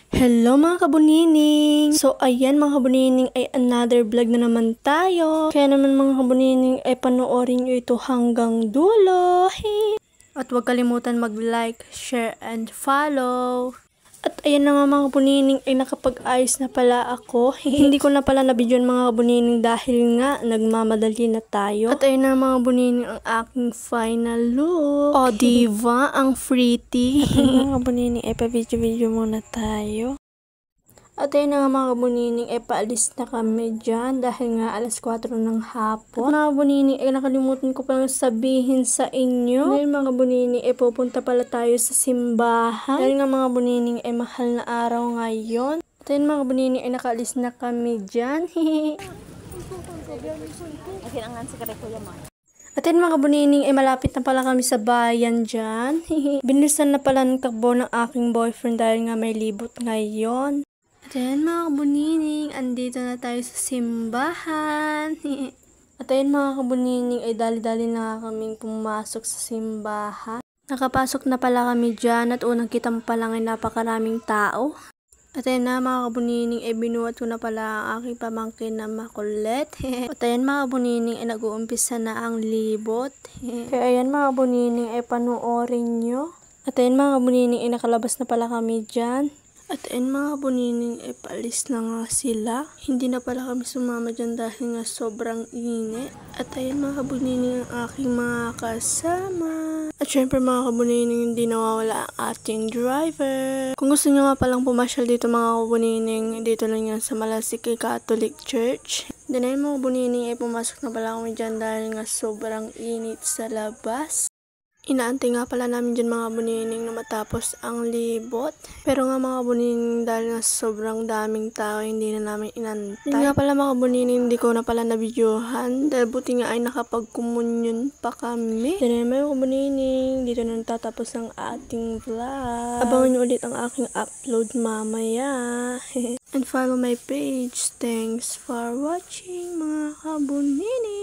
Hello mga kabunining! So ayan mga kabunining ay another vlog na naman tayo. Kaya naman mga kabunining ay panoorin nyo ito hanggang dulo. At huwag kalimutan mag-like, share, and follow. At ayan na nga mga kabunining ay nakapag-ayos na pala ako. Hindi ko na pala na-videoan mga kabunining dahil nga nagmamadali na tayo. At ayan na mga kabunining ang aking final look. O diva, ang pretty. At ayan mga kabunining ay pa-video-video muna tayo. At ayun na nga mga kabunining, ay paalis na kami dyan dahil nga alas 4 ng hapon. At mga kabunining, ay nakalimutan ko palang sabihin sa inyo. Dahil mga kabunining, ay pupunta pala tayo sa simbahan. Dahil nga mga kabunining, ay mahal na araw ngayon. At ayun mga kabunining, ay nakaalis na kami dyan. At ayun mga kabunining, ay malapit na pala kami sa bayan dyan. Binisan na pala ng takbo ng aking boyfriend dahil nga may libot ngayon. At ayan mga kabunining, andito na tayo sa simbahan. At ayan mga kabunining, ay dali-dali na kaming pumasok sa simbahan. Nakapasok na pala kami dyan at unang kita mo pala ay napakaraming tao. At ayan na mga kabunining, ay binuhat ko na pala ang aking pamangkin na makulit. At ayan mga kabunining, ay nag-uumpisa na ang libot. Kaya ayan mga kabunining, ay panoorin nyo. At ayan mga kabunining, ay nakalabas na pala kami dyan. At ayun mga kabunining, ay paalis na nga sila. Hindi na pala kami sumama dyan dahil nga sobrang init. At ayun mga kabunining, ang aking mga kasama. At syempre mga kabunining, hindi nawawala ang ating driver. Kung gusto nyo nga palang pumasyal dito mga kabunining, dito lang yan sa Malasiki Catholic Church. Then ayun mga kabunining, ay pumasok na pala kami dyan dahil nga sobrang init sa labas. Inaantay nga pala namin dyan mga kabunining na matapos ang libot. Pero nga mga kabunining, dahil nga sobrang daming tao, hindi na namin inantay. Yun nga pala mga kabunining, hindi ko na pala nabidyohan. Dahil buti nga ay nakapag-communion pa kami. Then mga kabunining, dito na tatapos ang ating vlog. Abangan nyo ulit ang aking upload mamaya. And follow my page. Thanks for watching mga kabunining.